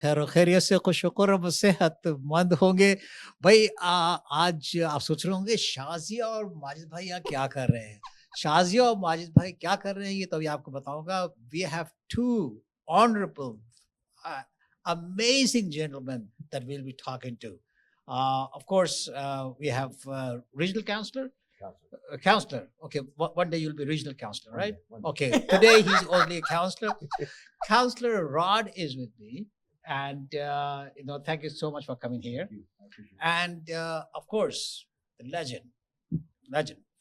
खैर खैरियत से खुशकुर अब सेहतमंद होंगे। भाई आज आप सोच रहे होंगे शाज़िया और माजिद भाई यहाँ क्या कर रहे हैं? शाज़िया और माजिद भाई क्या कर रहे हैं ये तो अभी आपको बताऊँगा। We have 2 honorable amazing gentlemen that we'll be talking to. Of course, we have regional counselor. Counselor. Okay, one day you'll be regional counselor, right? One day. Okay, today he's only a counselor. Counselor Rod is with me. And, thank you so much for coming here. And, of course, the legend.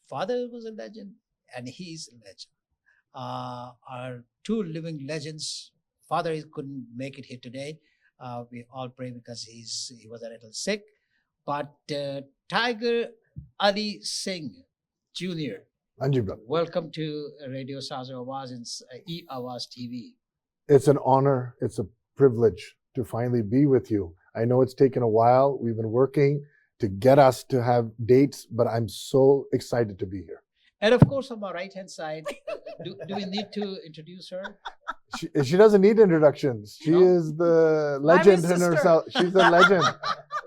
Father was a legend, and he's a legend. Our 2 living legends. Father couldn't make it here today. We all pray because he was a little sick. But Tiger Ali Singh Jr. Welcome to Radio Eawaz and Eawaz TV. It's an honor. It's a privilege to finally be with you. I know it's taken a while. We've been working to get us to have dates, but I'm so excited to be here. And of course, on my right-hand side, do we need to introduce her? She doesn't need introductions. She is the legend in herself. She's a legend.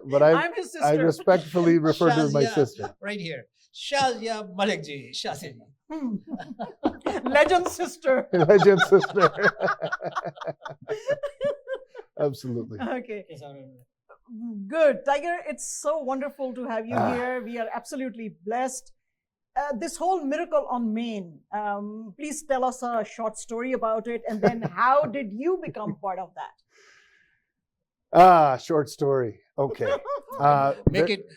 But I'm his sister. I respectfully refer to her as my sister. Right here. Shazia Malikji. Shazia. Legend sister. Legend sister. Absolutely. Okay. Good. Tiger, it's so wonderful to have you here. We are absolutely blessed. This whole miracle on Maine, please tell us a short story about it, and then how did you become part of that? Short story. Okay. Make it,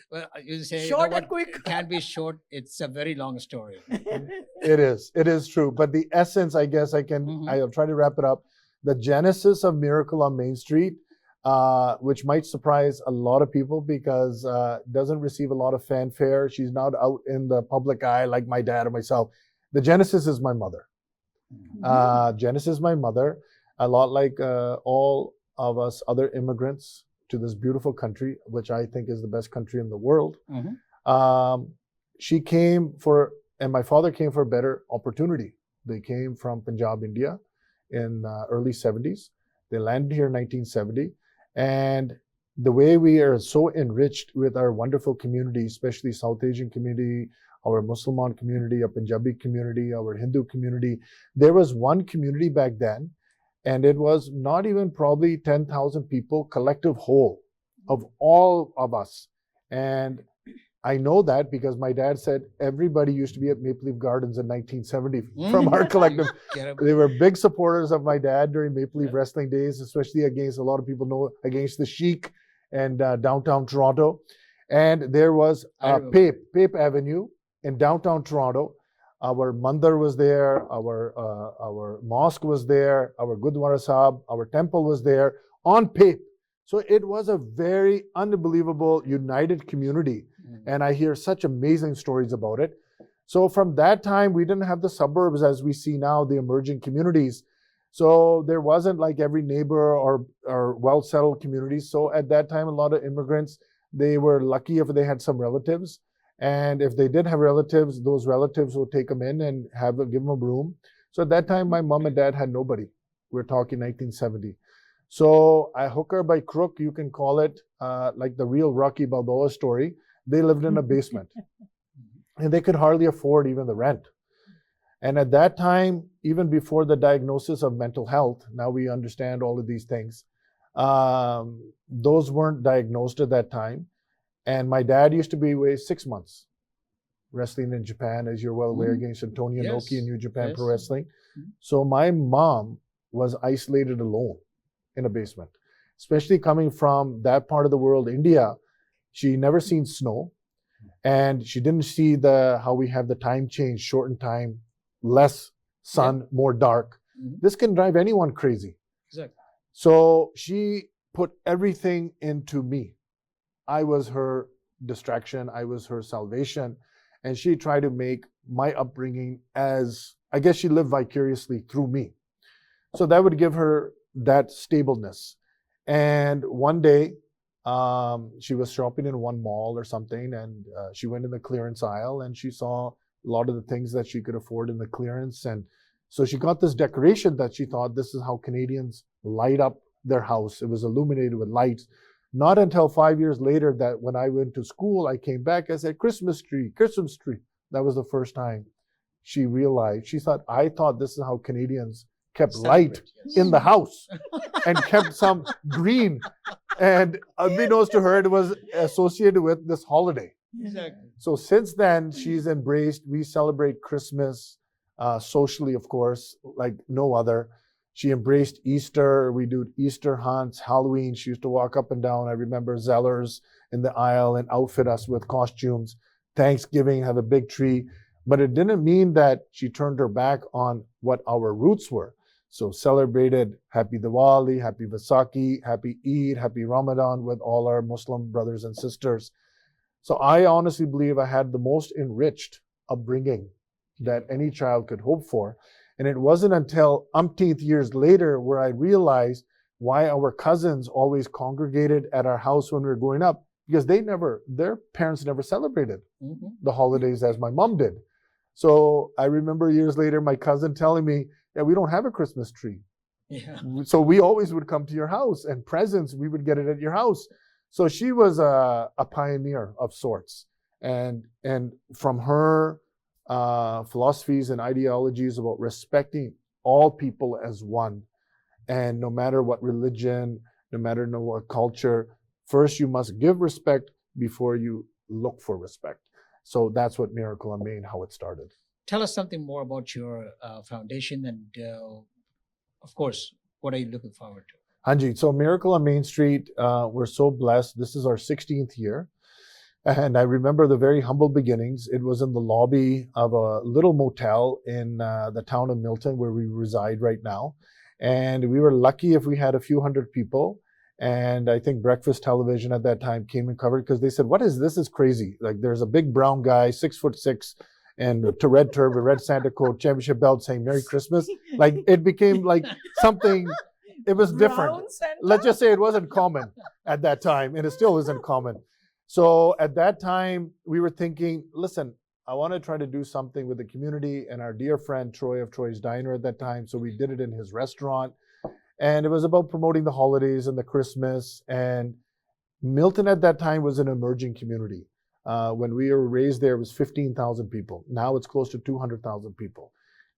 you say, short and quick. It can't be short. It's a very long story. It is true. But the essence, I guess I'll try to wrap it up. The genesis of Miracle on Main Street, which might surprise a lot of people because doesn't receive a lot of fanfare. She's not out in the public eye like my dad or myself. The genesis is my mother. Genesis is my mother. A lot like all of us other immigrants to this beautiful country, which I think is the best country in the world. She came and my father came for a better opportunity. They came from Punjab, India in early 70s. They landed here in 1970. And the way we are so enriched with our wonderful community, especially South Asian community, our Muslim community, our Punjabi community, our Hindu community, there was one community back then, and it was not even probably 10,000 people, collective whole of all of us. And I know that because my dad said everybody used to be at Maple Leaf Gardens in 1970 from our collective. They were big supporters of my dad during Maple Leaf wrestling days, especially against, a lot of people know, against the Sheik and downtown Toronto. And there was Pape Avenue in downtown Toronto. Our mandir was there, our mosque was there, our Gurdwara Sahib, our temple was there on Pape. So it was a very unbelievable, united community. And I hear such amazing stories about it. So from that time, we didn't have the suburbs as we see now, the emerging communities. So there wasn't like every neighbor or well-settled communities. So at that time, a lot of immigrants, they were lucky if they had some relatives. And if they did have relatives, those relatives would take them in and give them a room. So at that time, my mom and dad had nobody. We're talking 1970. So I hook her by crook, you can call it, like the real Rocky Balboa story. They lived in a basement and they could hardly afford even the rent. And at that time, even before the diagnosis of mental health, now we understand all of these things, those weren't diagnosed at that time. And my dad used to be away 6 months wrestling in Japan, as you're well aware, against Antonio Inoki in New Japan Pro Wrestling. So my mom was isolated alone in a basement, especially coming from that part of the world, India. She never seen snow, and she didn't see how we have the time change, shortened time, less sun, more dark. This can drive anyone crazy. Exactly. So she put everything into me. I was her distraction. I was her salvation. And she tried to make my upbringing I guess she lived vicariously through me. So that would give her that stableness. And one day, she was shopping in one mall or something, and she went in the clearance aisle and she saw a lot of the things that she could afford in the clearance. And so she got this decoration that she thought, this is how Canadians light up their house. It was illuminated with lights. Not until 5 years later that when I went to school, I came back, I said, Christmas tree, Christmas tree. That was the first time she realized. She thought, I thought this is how Canadians kept light in the house and kept some green. And unbeknownst to her, it was associated with this holiday. Exactly. So since then, she's embraced, we celebrate Christmas socially, of course, like no other. She embraced Easter. We do Easter hunts, Halloween. She used to walk up and down. I remember Zellers in the aisle and outfit us with costumes. Thanksgiving, have a big tree. But it didn't mean that she turned her back on what our roots were. So celebrated Happy Diwali, Happy Vaisakhi, Happy Eid, Happy Ramadan with all our Muslim brothers and sisters. So I honestly believe I had the most enriched upbringing that any child could hope for. And it wasn't until umpteenth years later where I realized why our cousins always congregated at our house when we were growing up, because their parents never celebrated the holidays as my mom did. So I remember years later, my cousin telling me, yeah, we don't have a Christmas tree. Yeah. So we always would come to your house, and presents, we would get it at your house. So she was a pioneer of sorts. And from her philosophies and ideologies about respecting all people as one, and no matter what religion, no matter what culture, first you must give respect before you look for respect. So that's what Miracle on Main, how it started. Tell us something more about your foundation and, of course, what are you looking forward to? Hanji, so Miracle on Main Street, we're so blessed. This is our 16th year. And I remember the very humble beginnings. It was in the lobby of a little motel in the town of Milton, where we reside right now. And we were lucky if we had a few hundred people. And I think Breakfast Television at that time came and covered, because they said, what is this? This is crazy. Like, there's a big brown guy, 6'6", and to red turban, red Santa coat, championship belt, saying Merry Christmas. Like, it became like something, it was different. Let's just say it wasn't common at that time, and it still isn't common. So at that time, we were thinking, listen, I want to try to do something with the community, and our dear friend Troy of Troy's Diner at that time. So we did it in his restaurant, and it was about promoting the holidays and the Christmas. And Milton at that time was an emerging community. When we were raised there, it was 15,000 people. Now it's close to 200,000 people.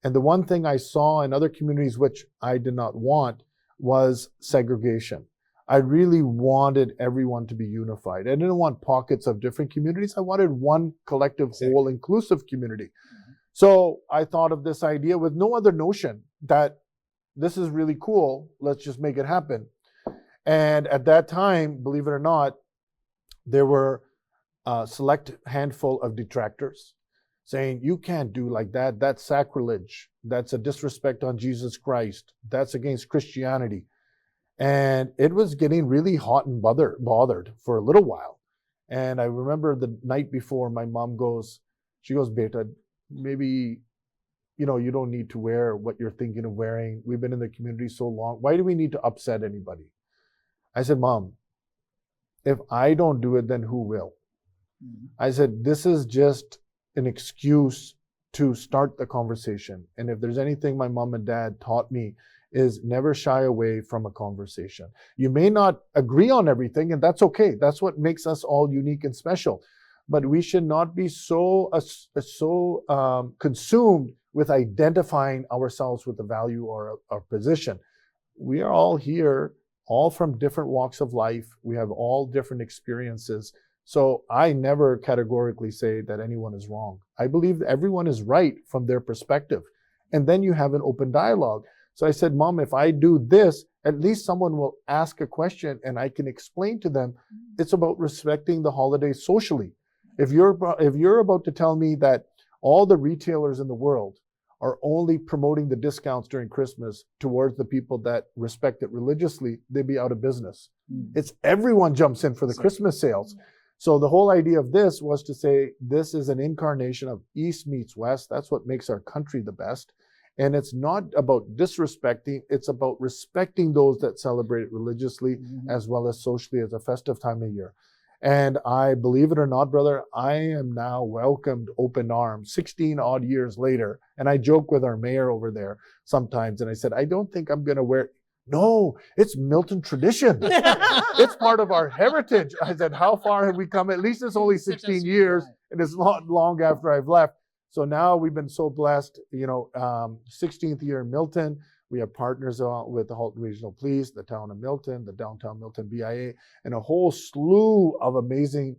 And the one thing I saw in other communities, which I did not want, was segregation. I really wanted everyone to be unified. I didn't want pockets of different communities. I wanted one collective, whole, inclusive community. So I thought of this idea with no other notion that this is really cool. Let's just make it happen. And at that time, believe it or not, there were a select handful of detractors saying, you can't do like that. That's sacrilege. That's a disrespect on Jesus Christ. That's against Christianity. And it was getting really hot and bothered for a little while. And I remember the night before, my mom goes, Beta, maybe, you don't need to wear what you're thinking of wearing. We've been in the community so long. Why do we need to upset anybody? I said, Mom, if I don't do it, then who will? I said, this is just an excuse to start the conversation. And if there's anything my mom and dad taught me, is never shy away from a conversation. You may not agree on everything, and that's okay. That's what makes us all unique and special. But we should not be so consumed with identifying ourselves with a value or a position. We are all here, all from different walks of life. We have all different experiences. So I never categorically say that anyone is wrong. I believe that everyone is right from their perspective. And then you have an open dialogue. So I said, Mom, if I do this, at least someone will ask a question and I can explain to them. It's about respecting the holidays socially. If you're about to tell me that all the retailers in the world are only promoting the discounts during Christmas towards the people that respect it religiously, they'd be out of business. It's everyone jumps in for the Christmas sales. So the whole idea of this was to say, this is an incarnation of East meets West. That's what makes our country the best. And it's not about disrespecting, it's about respecting those that celebrate it religiously as well as socially as a festive time of year. And I, believe it or not, brother, I am now welcomed open arms 16 odd years later. And I joke with our mayor over there sometimes. And I said, I don't think I'm going to No, it's Milton tradition. It's part of our heritage. I said, how far have we come? At least it's only 16 years, and it's not long after I've left. So now we've been so blessed, 16th year in Milton. We have partners with the Halton Regional Police, the town of Milton, the downtown Milton BIA, and a whole slew of amazing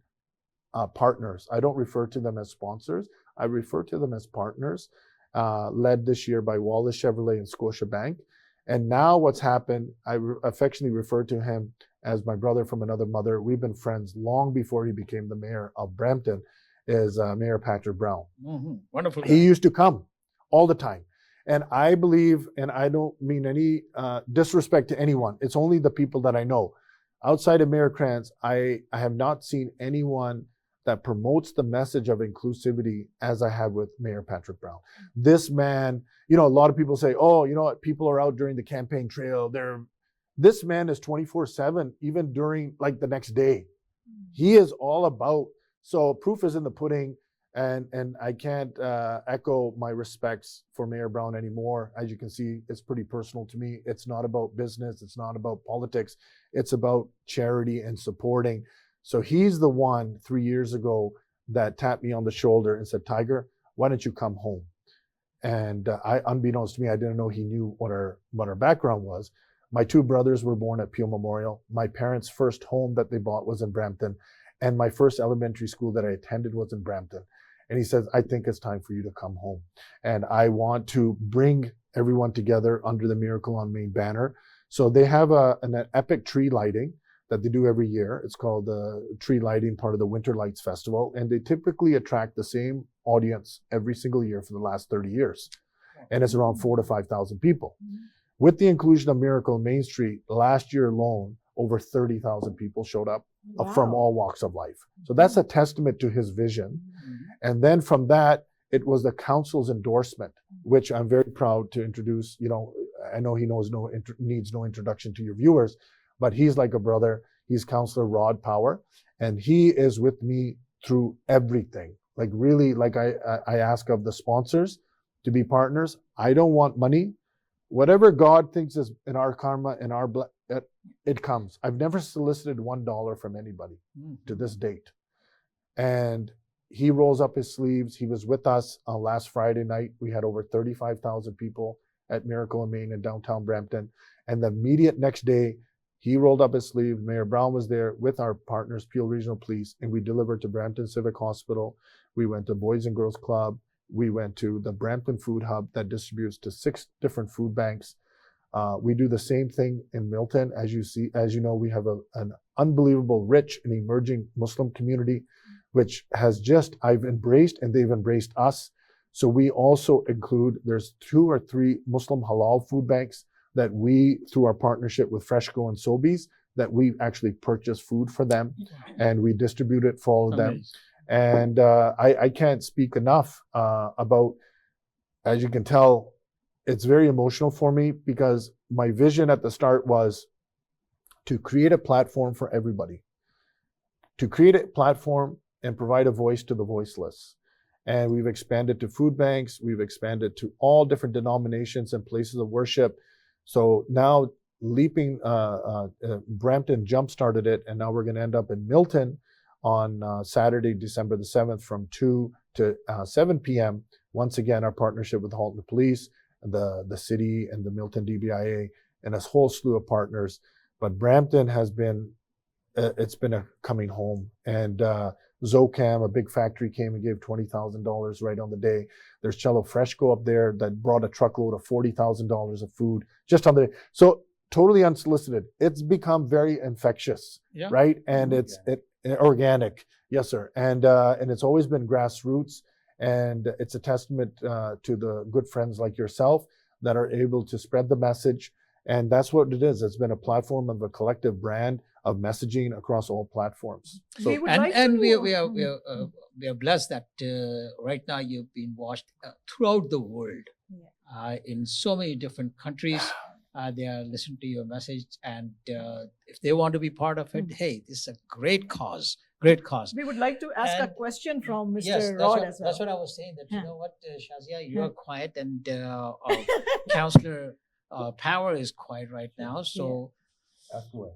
partners. I don't refer to them as sponsors. I refer to them as partners, led this year by Wallace Chevrolet and Scotiabank. And now what's happened, I affectionately refer to him as my brother from another mother. We've been friends long before he became the mayor of Brampton, is Mayor Patrick Brown. Mm-hmm. Wonderful. He used to come all the time. And I believe, and I don't mean any disrespect to anyone, it's only the people that I know. Outside of Mayor Krantz, I have not seen anyone that promotes the message of inclusivity as I have with Mayor Patrick Brown. This man, a lot of people say, oh, you know what, people are out during the campaign trail. This man is 24/7, even during like the next day. He is all about, so proof is in the pudding. And I can't echo my respects for Mayor Brown anymore. As you can see, it's pretty personal to me. It's not about business. It's not about politics. It's about charity and supporting. So he's the one 3 years ago that tapped me on the shoulder and said, Tiger, why don't you come home? And unbeknownst to me, I didn't know he knew what our background was. My two brothers were born at Peel Memorial. My parents' first home that they bought was in Brampton. And my first elementary school that I attended was in Brampton. And he says, I think it's time for you to come home. And I want to bring everyone together under the Miracle on Main banner. So they have an epic tree lighting that they do every year. It's called the tree lighting, part of the Winter Lights Festival. And they typically attract the same audience every single year for the last 30 years. And it's around 4,000 to 5,000 people. With the inclusion of Miracle on Main Street, last year alone, over 30,000 people showed up from all walks of life. So that's a testament to his vision. And then from that, it was the council's endorsement, which I'm very proud to introduce. I know he needs no introduction to your viewers, but he's like a brother. He's Councillor Rod Power, and he is with me through everything. Like really, like I ask of the sponsors to be partners. I don't want money. Whatever God thinks is in our karma, in our it comes. I've never solicited $1 from anybody to this date. And he rolls up his sleeves. He was with us last Friday night. We had over 35,000 people at Miracle on Main in downtown Brampton. And the immediate next day, he rolled up his sleeves. Mayor Brown was there with our partners, Peel Regional Police, and we delivered to Brampton Civic Hospital. We went to Boys and Girls Club. We went to the Brampton Food Hub that distributes to 6 different food banks. We do the same thing in Milton. As you know, we have an unbelievable, rich and emerging Muslim community, which I've embraced, and they've embraced us. So we also include, there's 2 or 3 Muslim halal food banks that we, through our partnership with Freshco and Sobeys, that we actually purchase food for them, and we distribute it for all of them. And I can't speak enough about, as you can tell, it's very emotional for me, because my vision at the start was to create a platform for everybody, to create a platform and provide a voice to the voiceless. And we've expanded to food banks. We've expanded to all different denominations and places of worship. So now Brampton jump-started it, and now we're going to end up in Milton on Saturday, December the 7th from 2 to 7 p.m. Once again, our partnership with Halton Police, the city, and the Milton DBIA, and a whole slew of partners. But Brampton has been, it's been a coming home. And Zocam, a big factory, came and gave $20,000 right on the day. There's Cello Freshco up there that brought a truckload of $40,000 of food just on the day. So totally unsolicited. It's become very infectious, right? And it's organic, yes, sir. And it's always been grassroots. And it's a testament to the good friends like yourself that are able to spread the message. And that's what it is. It's been a platform of a collective brand of messaging across all platforms. So, we are blessed that right now you've been watched throughout the world, in so many different countries. They are listening to your message, and if they want to be part of it, hey, this is a great cause. Great cause. We would like to ask a question from Mr. Yes, Rod as well. That's what I was saying. That you know what, Shazia, you are quiet, and Councillor power is quiet right now. So, That's the way.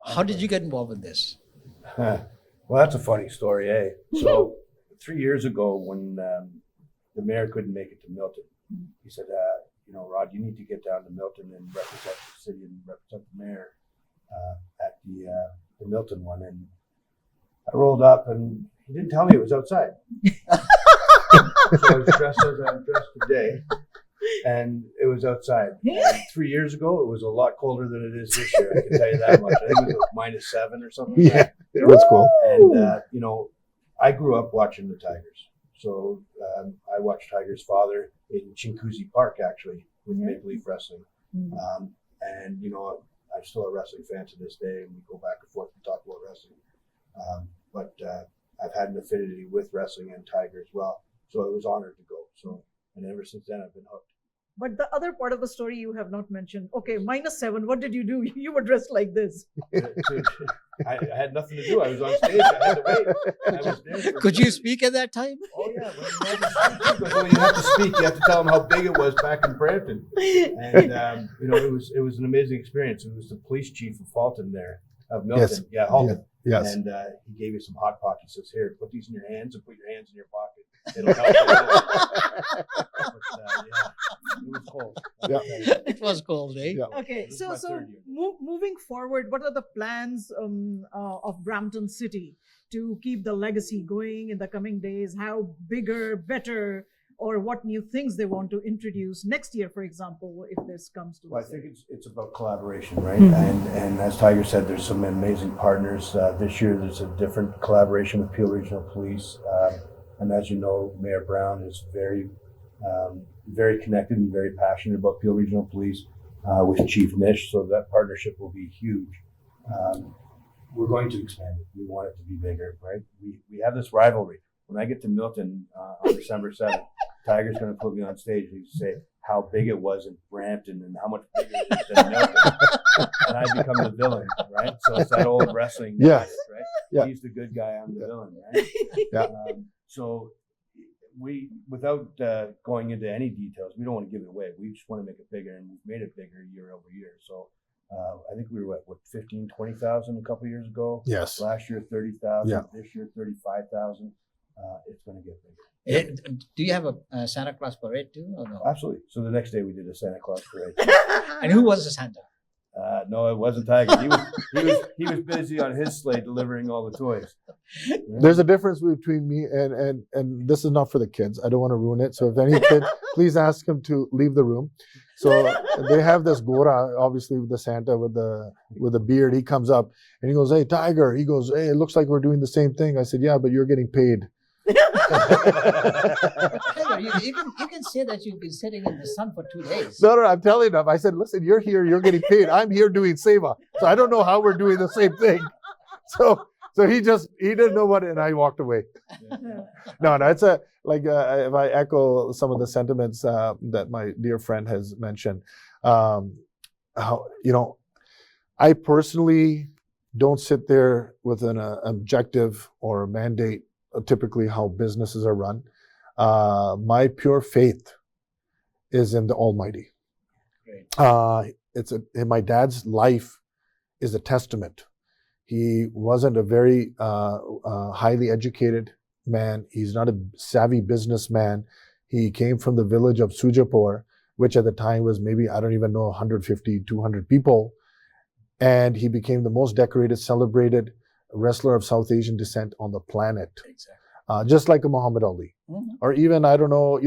how did you get involved in this? Well, that's a funny story, eh? So 3 years ago, when the mayor couldn't make it to Milton, he said, Rod, you need to get down to Milton and represent the city and represent the mayor at the Milton one. And I rolled up, and he didn't tell me it was outside. So I was dressed as I'm dressed today, and it was outside. And 3 years ago, it was a lot colder than it is this year. I can tell you that much. I think it was -7 or something. Yeah, it was cool. And I grew up watching the Tigers. So I watched Tigers' father in Chinguacousy Park, actually, with Maple Leaf Wrestling. And I'm still a wrestling fan to this day, and we go back and forth and talk about wrestling. But I've had an affinity with wrestling and Tiger as well. So I was honored to go. And ever since then, I've been hooked. But the other part of the story you have not mentioned. Okay, -7. What did you do? You were dressed like this. I had nothing to do. I was on stage. I had to wait. I was there. Could you speak at that time? Oh yeah. When you have to speak, you have to tell them how big it was back in Brampton. And it was an amazing experience. It was the police chief of Fulton there, of Milton. Yes. Yeah, Halton. Yes. And he gave you some hot pockets. He says, "Here, put these in your hands and put your hands in your pocket. It'll help." It was cold. Yeah. It was cold, eh? Yeah. Okay, This is my so third year. moving forward, what are the plans of Brampton City to keep the legacy going in the coming days? How bigger, better, or what new things they want to introduce next year, for example, if this comes to Well, I this? think it's about collaboration, right? And as Tiger said, there's some amazing partners. This year, there's a different collaboration with Peel Regional Police. And as you know, Mayor Brown is very connected and very passionate about Peel Regional Police with Chief Nish. So that partnership will be huge. We're going to expand it. We want it to be bigger, right? We have this rivalry. When I get to Milton on December 7th, Tiger's going to put me on stage and say how big it was in Brampton and how much bigger it is than Milton. And I become the villain, right? So it's that old wrestling Yeah. guy, right? Yeah. He's the good guy, I'm the villain, right? Yeah. So without going into any details, we don't want to give it away. We just want to make it bigger, and we've made it bigger year over year. So I think we were at 15,000, 20,000 a couple of years ago. Yes. Last year, 30,000. Yeah. This year, 35,000. It's going to get bigger. Do you have a Santa Claus parade too, or no? Absolutely. So the next day we did a Santa Claus parade. And who was the Santa? No, it wasn't Tiger. He was busy on his sleigh delivering all the toys. There's a difference between me and this is not for the kids. I don't want to ruin it. So if any kid, please ask him to leave the room. So they have this Gora, obviously with the Santa with the beard. He comes up and he goes, "Hey, Tiger." He goes, "Hey, it looks like we're doing the same thing." I said, "Yeah, but you're getting paid." Tiger, you can say that you've been sitting in the sun for 2 days. No, I'm telling him. I said, "Listen, you're here. You're getting paid. I'm here doing seva. So I don't know how we're doing the same thing." So he didn't know what, and I walked away. No, it's if I echo some of the sentiments that my dear friend has mentioned, I personally don't sit there with an objective or a mandate of typically how businesses are run. My pure faith is in the Almighty. Great. My dad's life is a testament. He wasn't a very highly educated man. He's not a savvy businessman. He came from the village of Sujapur, which at the time was maybe, I don't even know, 150, 200 people. And he became the most decorated, celebrated wrestler of South Asian descent on the planet. Exactly. Just like a Muhammad Ali. Mhm. Or even, I don't know,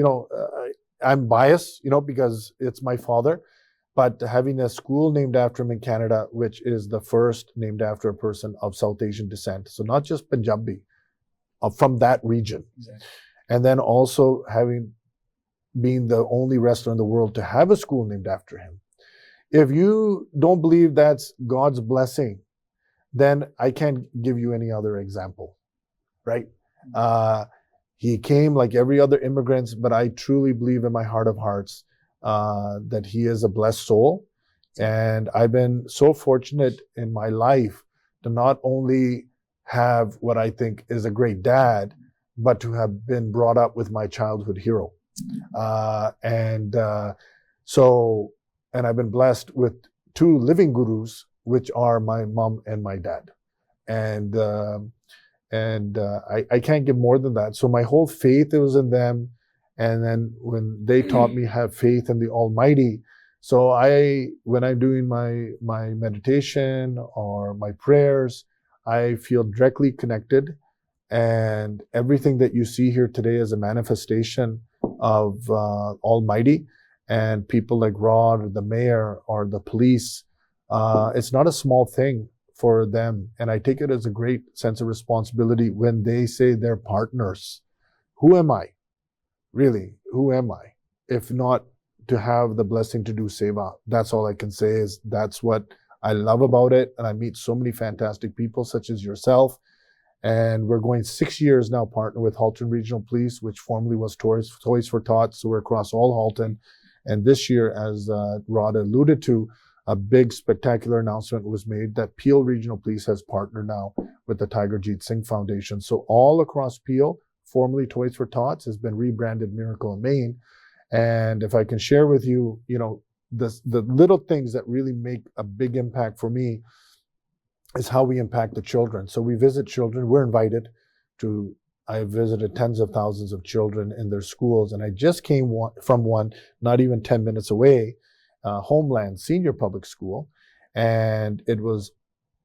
I'm biased, because it's my father. But having a school named after him in Canada, which is the first named after a person of South Asian descent. So not just Punjabi, from that region. Exactly. And then also being the only wrestler in the world to have a school named after him. If you don't believe that's God's blessing, then I can't give you any other example, right? He came like every other immigrant, but I truly believe in my heart of hearts that he is a blessed soul. And I've been so fortunate in my life to not only have what I think is a great dad, but to have been brought up with my childhood hero. So and I've been blessed with 2 living gurus, which are my mom and my dad. And I can't give more than that. So my whole faith was in them. And then when they taught me have faith in the Almighty, so when I'm doing my meditation or my prayers, I feel directly connected. And everything that you see here today is a manifestation of Almighty. And people like Rod or the mayor or the police, it's not a small thing for them. And I take it as a great sense of responsibility when they say they're partners. Who am I? Really, who am I? If not to have the blessing to do seva. That's all I can say is that's what I love about it. And I meet so many fantastic people such as yourself. And we're going 6 years now partner with Halton Regional Police, which formerly was Toys for Tots. So we're across all Halton. And this year, as Rod alluded to, a big spectacular announcement was made that Peel Regional Police has partnered now with the Tiger Jeet Singh Foundation. So all across Peel, formerly Toys for Tots, has been rebranded Miracle in Maine. And if I can share with you, the little things that really make a big impact for me is how we impact the children. So we visit children. We're invited to. I visited tens of thousands of children in their schools, and I just came from one not even 10 minutes away, Homeland Senior Public School, and it was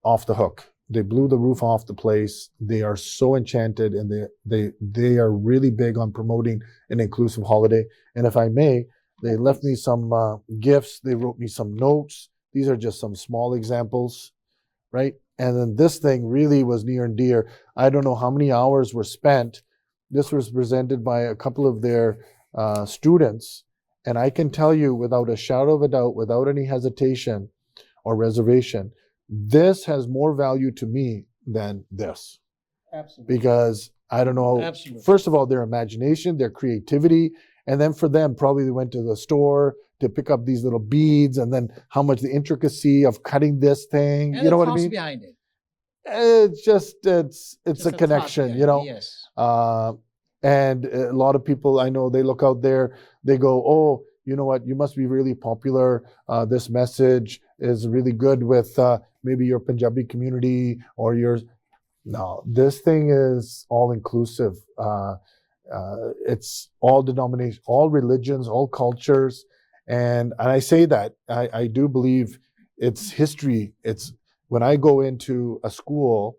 off the hook. They blew the roof off the place. They are so enchanted, and they are really big on promoting an inclusive holiday. And if I may, they left me some gifts. They wrote me some notes. These are just some small examples, right? And then this thing really was near and dear. I don't know how many hours were spent. This was presented by a couple of their students. And I can tell you without a shadow of a doubt, without any hesitation or reservation, this has more value to me than this. Absolutely. Because I don't know, Absolutely. First of all, their imagination, their creativity, and then for them, probably they went to the store to pick up these little beads, and then how much the intricacy of cutting this thing, And you know what I thoughts mean? behind it. It's just, it's Just a thought connection, behind you know? it, Yes. And a lot of people I know, they look out there, they go, oh, you know what, you must be really popular. This message is really good with maybe your Punjabi community or yours. No, this thing is all inclusive. It's all denominations, all religions, all cultures. And I say that, I do believe it's history. It's when I go into a school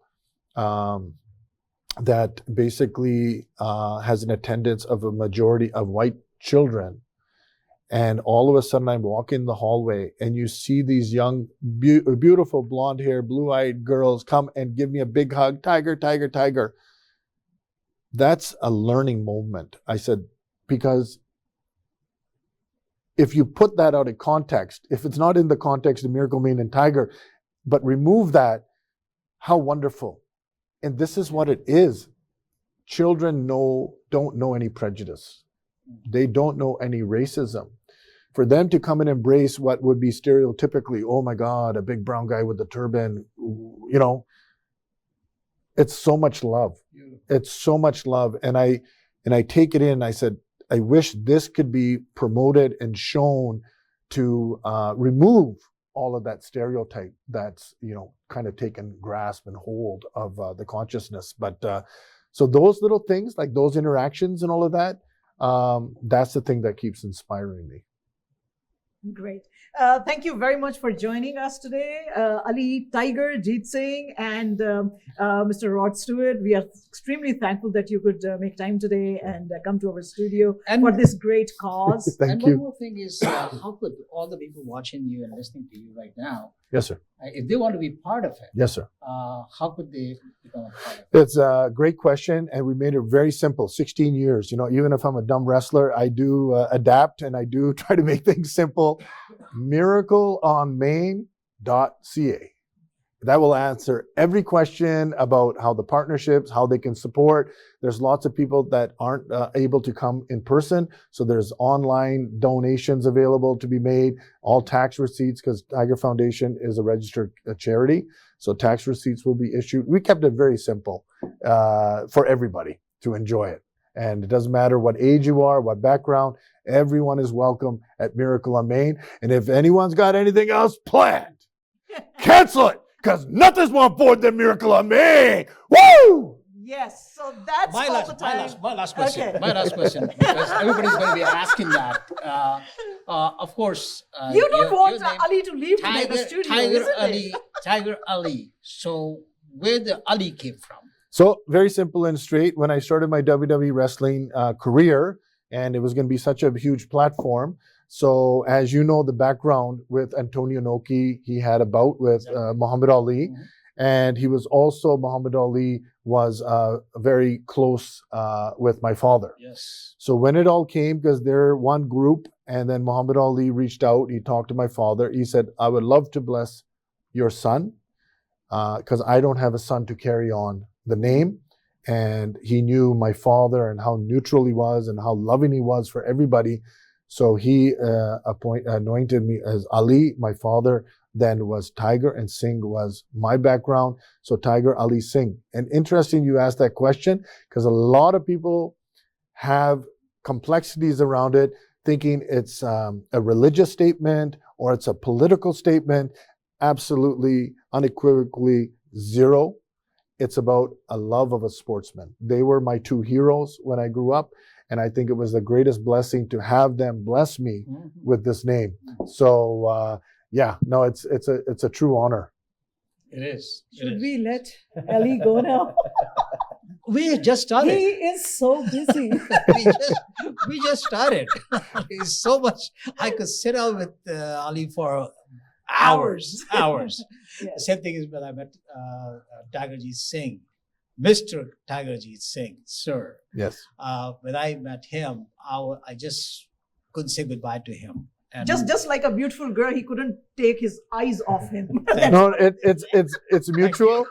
that basically has an attendance of a majority of white children, and all of a sudden I walk in the hallway and you see these young, beautiful blonde hair, blue-eyed girls come and give me a big hug, tiger, tiger, tiger. That's a learning moment. I said, because if you put that out of context, if it's not in the context of Miracle Maine and Tiger, but remove that, how wonderful. And this is what it is. Children don't know any prejudice. They don't know any racism. For them to come and embrace what would be stereotypically, oh my God, a big brown guy with a turban, you know, it's so much love. It's so much love. And I take it in, I said, I wish this could be promoted and shown to remove all of that stereotype that's, you know, kind of taken grasp and hold of the consciousness. But so those little things, like those interactions and all of that, that's the thing that keeps inspiring me. Great. Thank you very much for joining us today, Ali, Tiger, Jeet Singh, and Mr. Rod Stewart. We are extremely thankful that you could make time today and come to our studio for this great cause. And one more thing is, how could all the people watching you and listening to you right now, Yes, sir. If they want to be part of it, Yes, sir. how could they become a part of it? It's a great question, and we made it very simple. 16 years. You know, even if I'm a dumb wrestler, I do adapt and I do try to make things simple. MiracleOnMaine.ca. That will answer every question about how the partnerships, how they can support. There's lots of people that aren't able to come in person. So there's online donations available to be made, all tax receipts, because Tiger Foundation is a registered charity. So tax receipts will be issued. We kept it very simple for everybody to enjoy it. And it doesn't matter what age you are, what background, everyone is welcome at Miracle on Main. And if anyone's got anything else planned, cancel it, because nothing's more important than Miracle on Main. Woo! Yes, so that's My all last, the my time. last, my last question. Okay. My last question, because everybody's going to be asking that. Of course, You don't want your name- Ali to leave today the studio, Tiger isn't Ali, it? Tiger Ali. So where the Ali came from? So very simple and straight. When I started my WWE wrestling career, and it was going to be such a huge platform. So as you know, the background with Antonio Inoki, he had a bout with Muhammad Ali. Mhm. And he was also, Muhammad Ali was very close with my father. Yes. So when it all came, because they're one group, and then Muhammad Ali reached out, he talked to my father. He said, I would love to bless your son, because I don't have a son to carry on the name. And he knew my father and how neutral he was and how loving he was for everybody. So he anointed me as Ali. My father then was Tiger, and Singh was my background. So Tiger, Ali, Singh. And interesting you asked that question, because a lot of people have complexities around it, thinking it's a religious statement or it's a political statement. Absolutely, unequivocally zero. It's about a love of a sportsman. They were my two heroes when I grew up, and I think it was the greatest blessing to have them bless me with this name. So yeah, no, it's a true honor. It is. Should we let Ali go now? We just started. He is so busy. we just started. It's so much. I could sit down with Ali for hours. Yes. Same thing is when I met Tiger Jeet Singh, Mr. Tiger Jeet Singh, sir. Yes. When I met him, I just couldn't say goodbye to him. And Just like a beautiful girl, he couldn't take his eyes off him. No, it's mutual.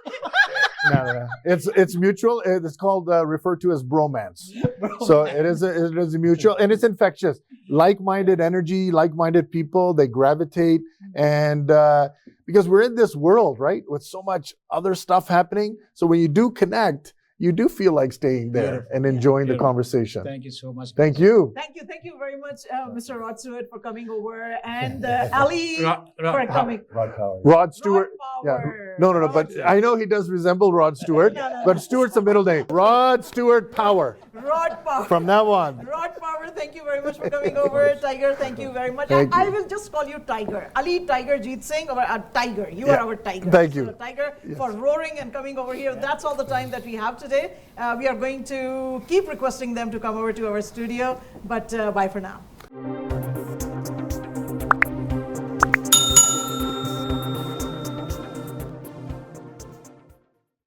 No. It's mutual. It's called referred to as bromance. So it is a mutual, and it's infectious. Like-minded energy, like-minded people, they gravitate, and because we're in this world, right, with so much other stuff happening. So when you do connect, you do feel like staying there Beautiful. and enjoying the Beautiful. conversation. Thank you so much. Thank you. Thank you very much, Mr. Rod Stewart, for coming over, and Ali for coming. Rod Power. Rod Stewart. Rod Yeah. Power. No, Rod but Stewart. I know he does resemble Rod Stewart, No. but Stewart's the middle name. Rod Stewart Power. Rod Power. From now on. Rod Power, thank you very much for coming over. Tiger, thank you very much. Thank I you. will just call you Tiger. Ali Tiger Jeet Singh, or Tiger. You Yeah. are our Tiger. Thank you. So, Tiger, for roaring and coming over here. That's all the time that we have today. We are going to keep requesting them to come over to our studio, but bye for now.